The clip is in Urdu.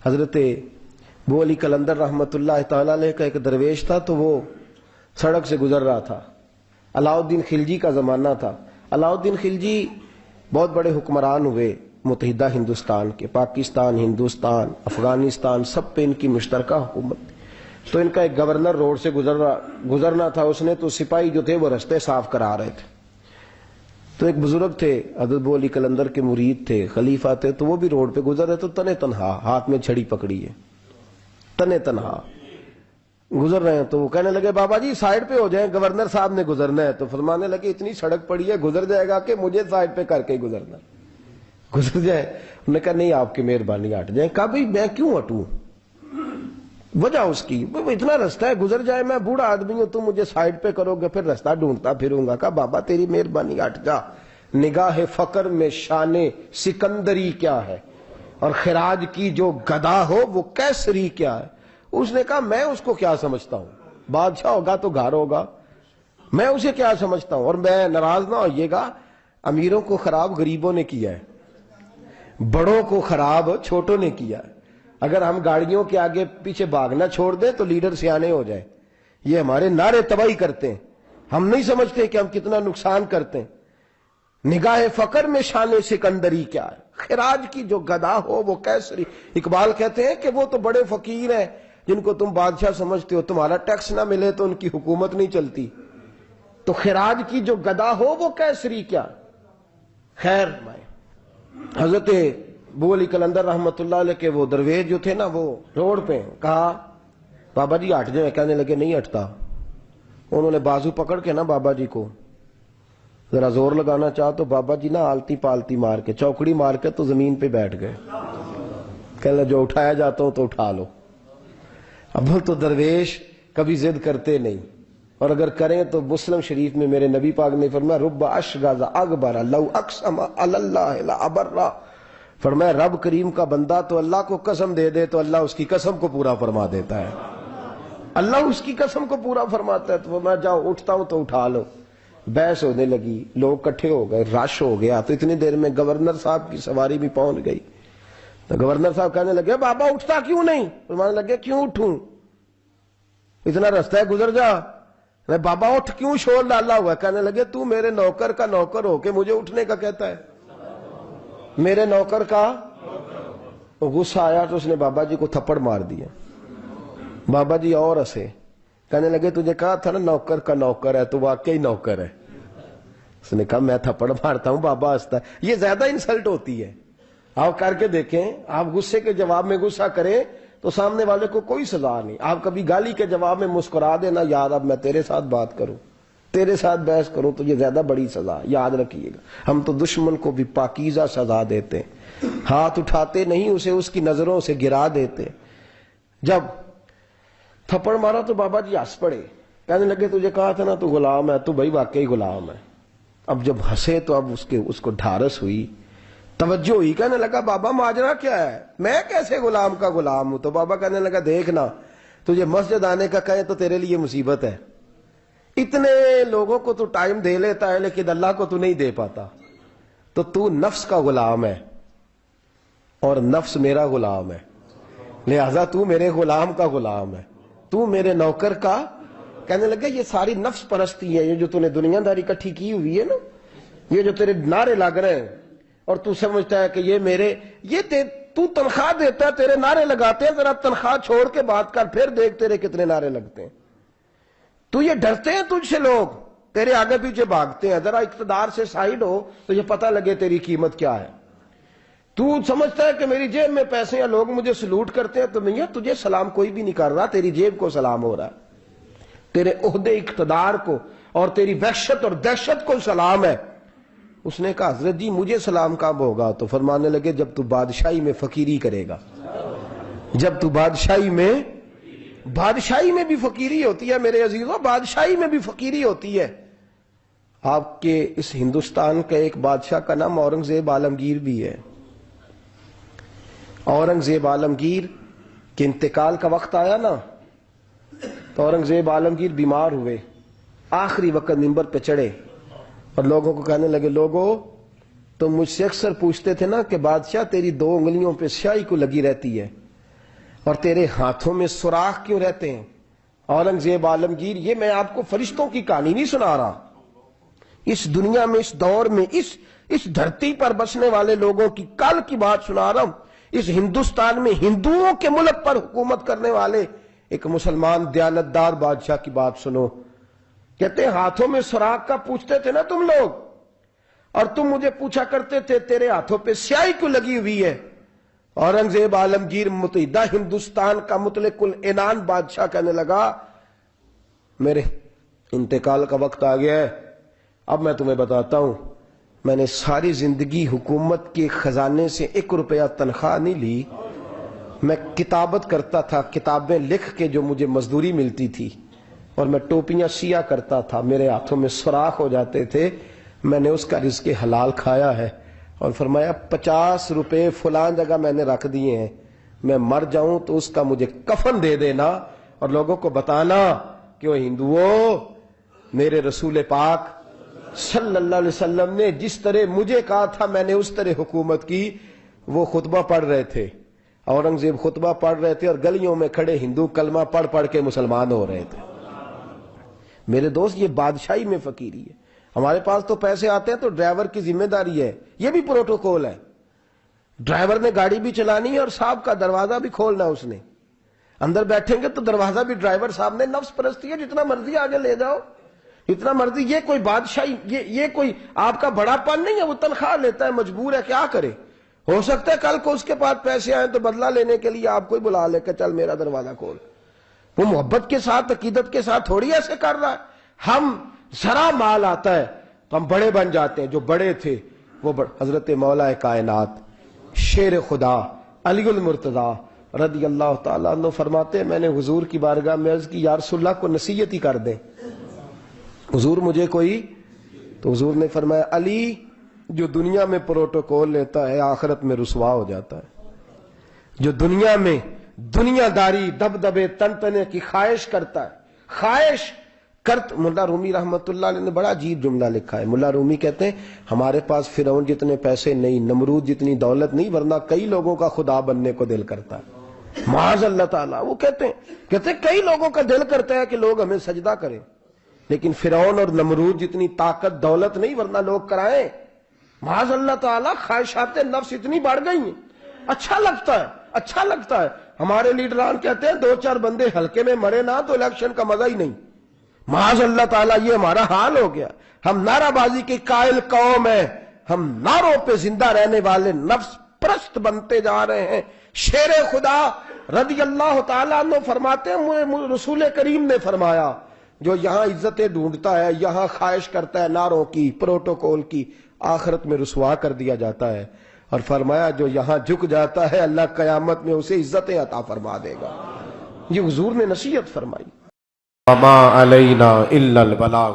حضرت ابو علی قلندر رحمۃ اللہ تعالی علیہ کا ایک درویش تھا، تو وہ سڑک سے گزر رہا تھا۔ علاؤالدین خلجی کا زمانہ تھا۔ علاؤالدین خلجی بہت بڑے حکمران ہوئے متحدہ ہندوستان کے، پاکستان، ہندوستان، افغانستان، سب پہ ان کی مشترکہ حکومت تھی۔ تو ان کا ایک گورنر روڈ سے گزرنا تھا، اس نے تو سپاہی جو تھے وہ رستے صاف کرا رہے تھے۔ تو ایک بزرگ تھے، حضرت ابو علی قلندر کے مرید تھے، خلیفہ تھے، تو وہ بھی روڈ پہ گزر رہے تو تنے تنہا ہاتھ میں چھڑی پکڑی ہے، تنے تنہا گزر رہے ہیں۔ تو وہ کہنے لگے بابا جی سائڈ پہ ہو جائیں، گورنر صاحب نے گزرنا ہے۔ تو فرمانے لگے اتنی سڑک پڑی ہے، گزر جائے گا کہ مجھے سائڈ پہ کر کے گزرنا، گزر جائے۔ انہوں نے کہا نہیں آپ کی مہربانی ہٹ جائیں۔ کہا بھائی میں کیوں ہٹوں؟ وجہ اس کی اتنا رستہ ہے، گزر جائے، میں بوڑھا آدمی ہوں، تم مجھے سائڈ پہ کرو گے پھر رستہ ڈھونڈتا پھروں گا۔ کہا بابا تیری مہربانی ہٹ جا، نگاہ فقر میں شان سکندری کیا ہے، اور خراج کی جو گدا ہو وہ کیسری کیا ہے۔ اس نے کہا میں اس کو کیا سمجھتا ہوں، بادشاہ ہوگا تو گھر ہوگا، میں اسے کیا سمجھتا ہوں۔ اور میں ناراض نہ ہوئیے گا، امیروں کو خراب غریبوں نے کیا ہے، بڑوں کو خراب چھوٹوں نے کیا ہے۔ اگر ہم گاڑیوں کے آگے پیچھے بھاگنا چھوڑ دیں تو لیڈر سیانے ہو جائیں۔ یہ ہمارے نعرے تباہی کرتے ہیں، ہم نہیں سمجھتے کہ ہم کتنا نقصان کرتے ہیں۔ نگاہ فقر میں شان سکندری کیا ہے، خراج کی جو گدا ہو وہ کیسری۔ اقبال کہتے ہیں کہ وہ تو بڑے فقیر ہیں جن کو تم بادشاہ سمجھتے ہو، تمہارا ٹیکس نہ ملے تو ان کی حکومت نہیں چلتی۔ تو خراج کی جو گدا ہو وہ کیسری کیا۔ خیر حضرت ابو علی قلندر رحمۃ اللہ علیہ کے وہ درویش جو تھے نا، وہ روڈ پہ کہا بابا جی ہٹ جائیں۔ کہنے لگے نہیں ہٹتا۔ انہوں نے بازو پکڑ کے نا بابا جی کو ذرا زور لگانا چاہا تو بابا جی نا آلتی پالتی مار کے، چوکڑی مار کے تو زمین پہ بیٹھ گئے۔ کہنے جو اٹھایا جاتا ہوں تو اٹھا لو۔ اب تو درویش کبھی ضد کرتے نہیں، اور اگر کریں تو مسلم شریف میں میرے نبی پاک نے فرمایا رب اشغاز اکبر لو اقسم علی اللہ لابرہ، فرمایا رب کریم کا بندہ تو اللہ کو قسم دے دے تو اللہ اس کی قسم کو پورا فرما دیتا ہے، اللہ اس کی قسم کو پورا فرماتا ہے۔ تو میں جاؤ اٹھتا ہوں تو اٹھا لو۔ بحث ہونے لگی، لوگ کٹھے ہو گئے، رش ہو گیا، تو اتنی دیر میں گورنر صاحب کی سواری بھی پہنچ گئی۔ تو گورنر صاحب کہنے لگے بابا اٹھتا کیوں نہیں؟ فرمانے لگے کیوں اٹھوں، اتنا رستہ ہے گزر جا۔ بابا اٹھ کیوں شور ڈالا ہوا ہے؟ کہنے لگے تو میرے نوکر کا نوکر ہو کے مجھے اٹھنے کا کہتا ہے، میرے نوکر کا۔ غصہ آیا تو اس نے بابا جی کو تھپڑ مار دیا۔ بابا جی اور ہنسے، کہنے لگے تجھے کہا تھا نا نوکر کا نوکر ہے، تو واقعی نوکر ہے۔ اس نے کہا میں تھپڑ مارتا ہوں، بابا ہنستا ہے۔ یہ زیادہ انسلٹ ہوتی ہے، آپ کر کے دیکھیں۔ آپ غصے کے جواب میں غصہ کریں تو سامنے والے کو کوئی سزا نہیں۔ آپ کبھی گالی کے جواب میں مسکرا دینا، یار اب میں تیرے ساتھ بات کروں، تیرے ساتھ بحث کروں تو یہ زیادہ بڑی سزا، یاد رکھیے گا۔ ہم تو دشمن کو بھی پاکیزہ سزا دیتے ہیں، ہاتھ اٹھاتے نہیں، اسے اس کی نظروں سے گرا دیتے۔ جب تھپڑ مارا تو بابا جی ہنس پڑے، کہنے لگے تجھے کہا تھا نا تو غلام ہے، تو بھائی واقعی غلام ہے۔ اب جب ہنسے تو اب اس کو ڈھارس ہوئی، توجہ ہوئی، کہنے لگا بابا ماجرا کیا ہے، میں کیسے غلام کا غلام ہوں؟ تو بابا کہنے لگا دیکھنا، تجھے مسجد آنے کا کہے تو تیرے لیے مصیبت ہے، اتنے لوگوں کو تو ٹائم دے لیتا ہے لیکن اللہ کو تو نہیں دے پاتا، تو نفس کا غلام ہے اور نفس میرا غلام ہے، لہذا تو میرے غلام کا غلام ہے، تو میرے نوکر کا۔ کہنے لگا یہ ساری نفس پرستی ہے، یہ جو تو نے دنیا داری اکٹھی کی ہوئی ہے نا، یہ جو تیرے نعرے لگ رہے ہیں اور تو سمجھتا ہے کہ یہ میرے، یہ تو تنخواہ دیتا ہے، تیرے نعرے لگاتے ہیں، ذرا تنخواہ چھوڑ کے بات کر، پھر دیکھ تیرے کتنے نعرے لگتے ہیں۔ تو یہ ڈرتے ہیں تجھ سے لوگ، تیرے آگے پیچھے بھاگتے ہیں، ذرا اقتدار سے سائڈ ہو تو یہ پتہ لگے تیری قیمت کیا ہے۔ تو سمجھتا ہے کہ میری جیب میں پیسے ہیں، لوگ مجھے سلوٹ کرتے ہیں، تو میاں تجھے سلام کوئی بھی نہیں کر رہا، تیری جیب کو سلام ہو رہا ہے، تیرے عہدے اقتدار کو اور تیری وحشت اور دہشت کو سلام ہے۔ اس نے کہا حضرت جی مجھے سلام کب ہوگا؟ تو فرمانے لگے جب تو بادشاہی میں فقیری کرے گا، جب تو بادشاہی میں بھی فقیری ہوتی ہے میرے عزیزوں، بادشاہی میں بھی فقیری ہوتی ہے۔ آپ کے اس ہندوستان کا ایک بادشاہ کا نام اورنگزیب عالمگیر بھی ہے۔ اورنگزیب عالمگیر کے انتقال کا وقت آیا نا، تو اورنگزیب عالمگیر بیمار ہوئے، آخری وقت منبر پہ چڑھے اور لوگوں کو کہنے لگے لوگوں تم مجھ سے اکثر پوچھتے تھے نا کہ بادشاہ تیری 2 انگلیوں پہ سیاہی کو لگی رہتی ہے، اور تیرے ہاتھوں میں سوراخ کیوں رہتے ہیں؟ اورنگزیب عالمگیر، یہ میں آپ کو فرشتوں کی کہانی نہیں سنا رہا، اس دنیا میں، اس دور میں، اس دھرتی پر بسنے والے لوگوں کی کل کی بات سنا رہا ہوں۔ اس ہندوستان میں ہندوؤں کے ملک پر حکومت کرنے والے ایک مسلمان دیانتدار بادشاہ کی بات سنو۔ کہتے ہیں ہاتھوں میں سوراخ کا پوچھتے تھے نا تم لوگ، اور تم مجھے پوچھا کرتے تھے تیرے ہاتھوں پہ سیاہی کیوں لگی ہوئی ہے؟ اورنگزیب عالمگیر متحدہ ہندوستان کا مطلق العنان بادشاہ کہنے لگا میرے انتقال کا وقت آ گیا ہے، اب میں تمہیں بتاتا ہوں، میں نے ساری زندگی حکومت کے خزانے سے 1 روپیہ تنخواہ نہیں لی، میں کتابت کرتا تھا، کتابیں لکھ کے جو مجھے مزدوری ملتی تھی، اور میں ٹوپیاں سیا کرتا تھا، میرے ہاتھوں میں سوراخ ہو جاتے تھے، میں نے اس کا رزق حلال کھایا ہے۔ اور فرمایا 50 روپے فلان جگہ میں نے رکھ دیے ہیں، میں مر جاؤں تو اس کا مجھے کفن دے دینا اور لوگوں کو بتانا کہ وہ ہندوؤں، میرے رسول پاک صلی اللہ علیہ وسلم نے جس طرح مجھے کہا تھا میں نے اس طرح حکومت کی۔ وہ خطبہ پڑھ رہے تھے، اورنگزیب خطبہ پڑھ رہے تھے، اور گلیوں میں کھڑے ہندو کلمہ پڑھ پڑھ کے مسلمان ہو رہے تھے۔ میرے دوست، یہ بادشاہی میں فقیری ہے۔ ہمارے پاس تو پیسے آتے ہیں تو ڈرائیور کی ذمہ داری ہے، یہ بھی پروٹوکول ہے، ڈرائیور نے گاڑی بھی چلانی ہے اور صاحب کا دروازہ بھی کھولنا، اس نے اندر بیٹھیں گے تو دروازہ بھی ڈرائیور صاحب نے۔ نفس پرستی ہے، جتنا مرضی آگے لے جاؤ، جتنا مرضی، یہ کوئی بادشاہی، یہ کوئی آپ کا بڑا پن نہیں ہے۔ وہ تنخواہ لیتا ہے، مجبور ہے، کیا کرے؟ ہو سکتا ہے کل کو اس کے پاس پیسے آئیں تو بدلہ لینے کے لیے آپ کو ہی بلا لے کہ چل میرا دروازہ کھول۔ وہ محبت کے ساتھ، عقیدت کے ساتھ تھوڑی ایسے کر رہا ہے۔ ہم ذرا مال آتا ہے تو ہم بڑے بن جاتے ہیں، جو بڑے تھے وہ حضرت مولا کائنات شیر خدا علی المرتضیٰ رضی اللہ تعالیٰ عنہ فرماتے ہیں میں نے حضور کی بارگاہ میں عرض کی یا رسول اللہ کو نصیحت ہی کر دیں، حضور مجھے کوئی، تو حضور نے فرمایا علی جو دنیا میں پروٹوکول لیتا ہے آخرت میں رسوا ہو جاتا ہے۔ جو دنیا میں دنیا داری، دبدبے، تنتنے کی خواہش کرتا ہے، خواہش کرت، ملا رومی رحمت اللہ علیہ نے بڑا عجیب جملہ لکھا ہے۔ ملا رومی کہتے ہیں ہمارے پاس فرعون جتنے پیسے نہیں، نمرود جتنی دولت نہیں، ورنہ کئی لوگوں کا خدا بننے کو دل کرتا ہے، معاذ اللہ تعالیٰ۔ وہ کہتے ہیں کئی لوگوں کا دل کرتا ہے کہ لوگ ہمیں سجدہ کریں، لیکن فرعون اور نمرود جتنی طاقت دولت نہیں، ورنہ لوگ کرائیں، معاذ اللہ تعالیٰ۔ خواہشات نفس اتنی بڑھ گئی ہیں، اچھا لگتا ہے، اچھا لگتا ہے۔ ہمارے لیڈران کہتے ہیں 2-4 بندے ہلکے میں مرے نہ تو الیکشن کا مزہ ہی نہیں، معاذ اللہ تعالیٰ۔ یہ ہمارا حال ہو گیا، ہم نعرہ بازی کی قائل قوم ہیں، ہم نعروں پہ زندہ رہنے والے نفس پرست بنتے جا رہے ہیں۔ شیر خدا رضی اللہ تعالیٰ عنہ فرماتے ہیں رسول کریم نے فرمایا جو یہاں عزتیں ڈھونڈتا ہے، یہاں خواہش کرتا ہے نعروں کی، پروٹوکول کی، آخرت میں رسوا کر دیا جاتا ہے۔ اور فرمایا جو یہاں جھک جاتا ہے اللہ قیامت میں اسے عزتیں عطا فرما دے گا۔ یہ حضور نے نصیحت فرمائی۔ وما علینا الا البلاغ۔